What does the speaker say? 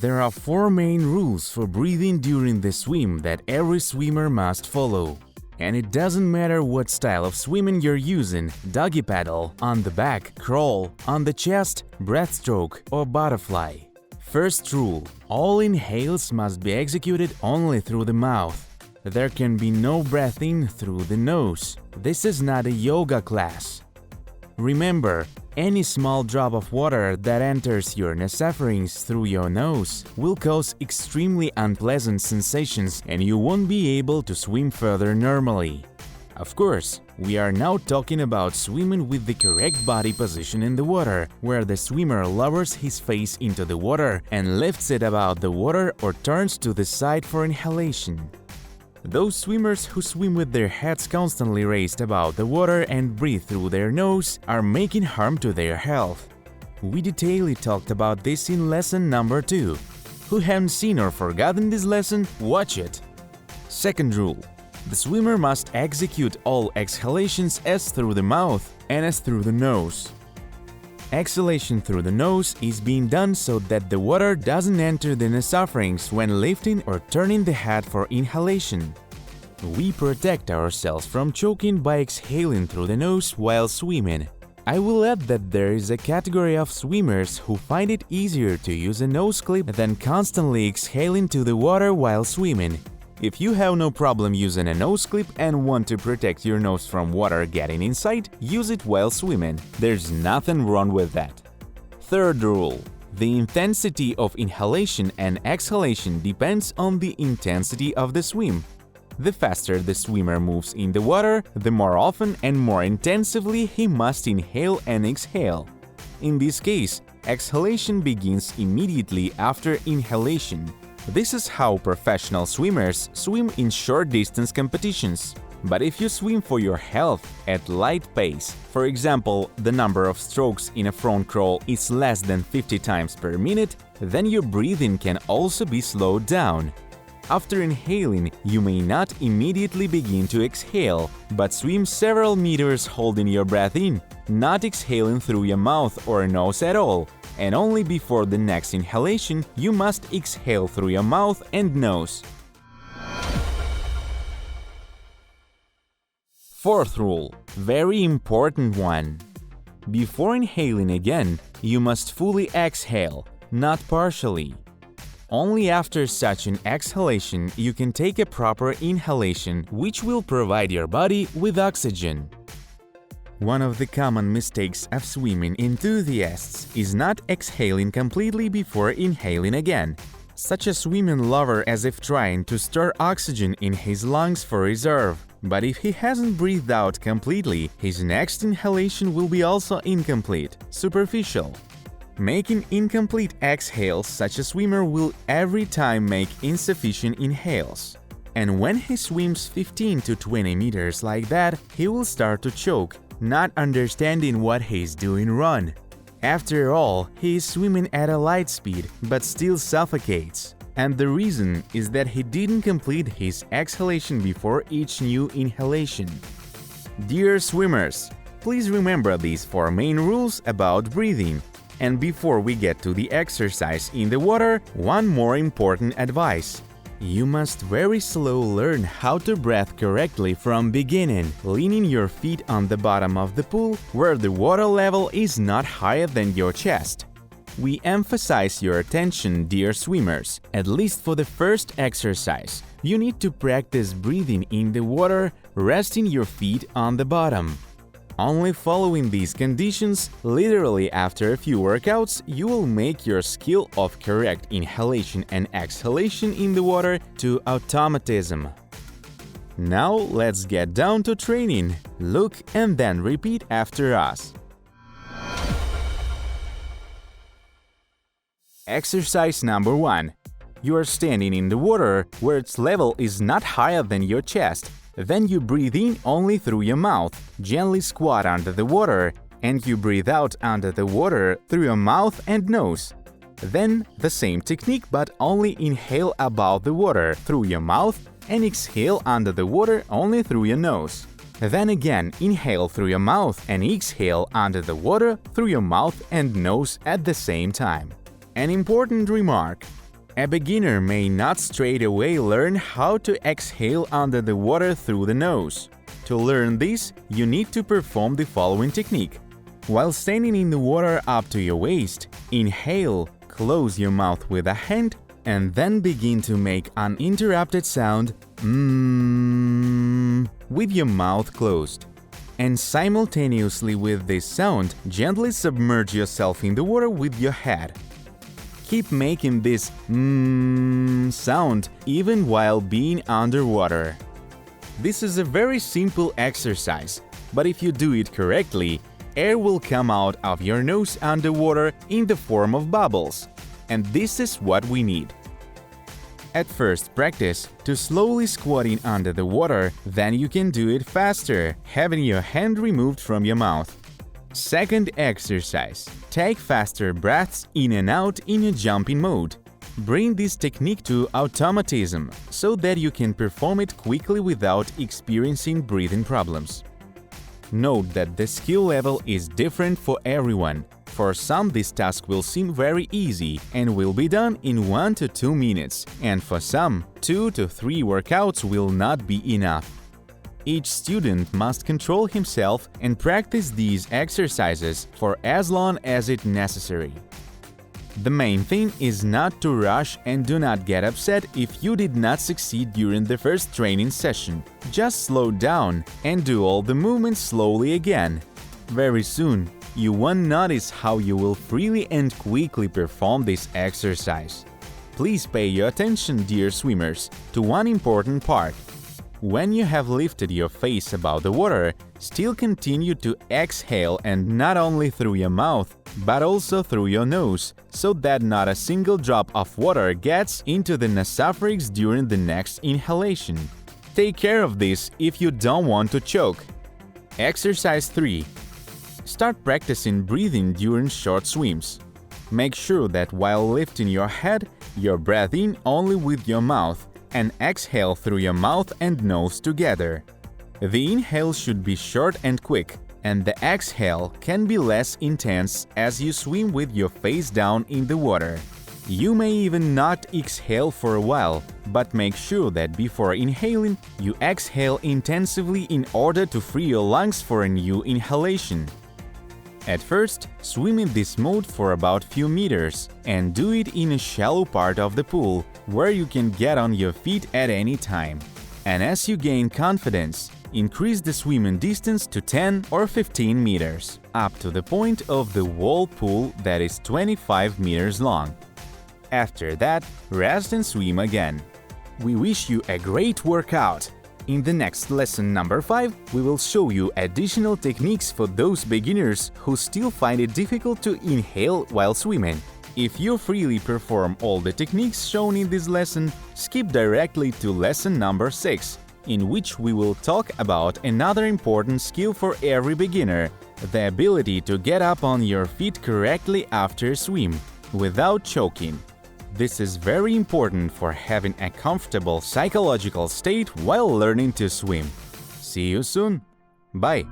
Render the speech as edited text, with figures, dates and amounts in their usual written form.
There are four main rules for breathing during the swim that every swimmer must follow. And it doesn't matter what style of swimming you're using – doggy paddle, on the back, crawl, on the chest, breaststroke or butterfly. First rule – all inhales must be executed only through the mouth. There can be no breath in through the nose. This is not a yoga class. Remember, any small drop of water that enters your nasopharynx through your nose will cause extremely unpleasant sensations and you won't be able to swim further normally. Of course, we are now talking about swimming with the correct body position in the water, where the swimmer lowers his face into the water and lifts it above the water or turns to the side for inhalation. Those swimmers who swim with their heads constantly raised above the water and breathe through their nose are making harm to their health. We detailedly talked about this in lesson number 2. Who haven't seen or forgotten this lesson, watch it! Second rule. The swimmer must execute all exhalations as through the mouth and as through the nose. Exhalation through the nose is being done so that the water doesn't enter the nasopharynx when lifting or turning the head for inhalation. We protect ourselves from choking by exhaling through the nose while swimming. I will add that there is a category of swimmers who find it easier to use a nose clip than constantly exhaling to the water while swimming. If you have no problem using a nose clip and want to protect your nose from water getting inside, use it while swimming. There's nothing wrong with that. Third rule. The intensity of inhalation and exhalation depends on the intensity of the swim. The faster the swimmer moves in the water, the more often and more intensively he must inhale and exhale. In this case, exhalation begins immediately after inhalation. This is how professional swimmers swim in short-distance competitions. But if you swim for your health at light pace, for example, the number of strokes in a front crawl is less than 50 times per minute, then your breathing can also be slowed down. After inhaling, you may not immediately begin to exhale, but swim several meters holding your breath in, not exhaling through your mouth or nose at all. And only before the next inhalation, you must exhale through your mouth and nose. Fourth rule, very important one. Before inhaling again, you must fully exhale, not partially. Only after such an exhalation you can take a proper inhalation, which will provide your body with oxygen. One of the common mistakes of swimming enthusiasts is not exhaling completely before inhaling again. Such a swimming lover as if trying to store oxygen in his lungs for reserve. But if he hasn't breathed out completely, his next inhalation will be also incomplete, superficial. Making incomplete exhales, such a swimmer will every time make insufficient inhales. And when he swims 15 to 20 meters like that, he will start to choke, not understanding what he's doing wrong. After all, he is swimming at a light speed, but still suffocates. And the reason is that he didn't complete his exhalation before each new inhalation. Dear swimmers, please remember these 4 main rules about breathing. And before we get to the exercise in the water, one more important advice. You must very slow learn how to breathe correctly from beginning, leaning your feet on the bottom of the pool where the water level is not higher than your chest. We emphasize your attention, dear swimmers. At least for the first exercise, you need to practice breathing in the water, resting your feet on the bottom. Only following these conditions, literally after a few workouts, you will make your skill of correct inhalation and exhalation in the water to automatism. Now let's get down to training. Look and then repeat after us. Exercise number 1. You are standing in the water where its level is not higher than your chest. Then you breathe in only through your mouth, gently squat under the water, and you breathe out under the water through your mouth and nose. Then the same technique, but only inhale above the water through your mouth and exhale under the water only through your nose. Then again inhale through your mouth and exhale under the water through your mouth and nose at the same time. An important remark: A beginner may not straight away learn how to exhale under the water through the nose. To learn this, you need to perform the following technique. While standing in the water up to your waist, inhale, close your mouth with a hand, and then begin to make uninterrupted sound with your mouth closed. And simultaneously with this sound, gently submerge yourself in the water with your head. Keep making this sound even while being underwater. This is a very simple exercise, but if you do it correctly, air will come out of your nose underwater in the form of bubbles, and this is what we need. At first, practice to slowly squatting under the water, then you can do it faster, having your hand removed from your mouth. Second exercise. Take faster breaths in and out in a jumping mode. Bring this technique to automatism so that you can perform it quickly without experiencing breathing problems. Note that the skill level is different for everyone. For some, this task will seem very easy and will be done in 1 to 2 minutes, and for some, 2 to 3 workouts will not be enough. Each student must control himself and practice these exercises for as long as it's necessary. The main thing is not to rush and do not get upset if you did not succeed during the first training session. Just slow down and do all the movements slowly again. Very soon, you won't notice how you will freely and quickly perform this exercise. Please pay your attention, dear swimmers, to one important part. When you have lifted your face above the water, still continue to exhale, and not only through your mouth, but also through your nose, so that not a single drop of water gets into the nasopharynx during the next inhalation. Take care of this if you don't want to choke. Exercise 3. Start practicing breathing during short swims. Make sure that while lifting your head, you breathe in only with your mouth and exhale through your mouth and nose together. The inhale should be short and quick, and the exhale can be less intense as you swim with your face down in the water. You may even not exhale for a while, but make sure that before inhaling, you exhale intensively in order to free your lungs for a new inhalation. At first, swim in this mode for about few meters and do it in a shallow part of the pool where you can get on your feet at any time. And as you gain confidence, increase the swimming distance to 10 or 15 meters, up to the point of the wall pool that is 25 meters long. After that, rest and swim again. We wish you a great workout! In the next lesson number 5, we will show you additional techniques for those beginners who still find it difficult to inhale while swimming. If you freely perform all the techniques shown in this lesson, skip directly to lesson number 6, in which we will talk about another important skill for every beginner, the ability to get up on your feet correctly after a swim, without choking. This is very important for having a comfortable psychological state while learning to swim. See you soon. Bye.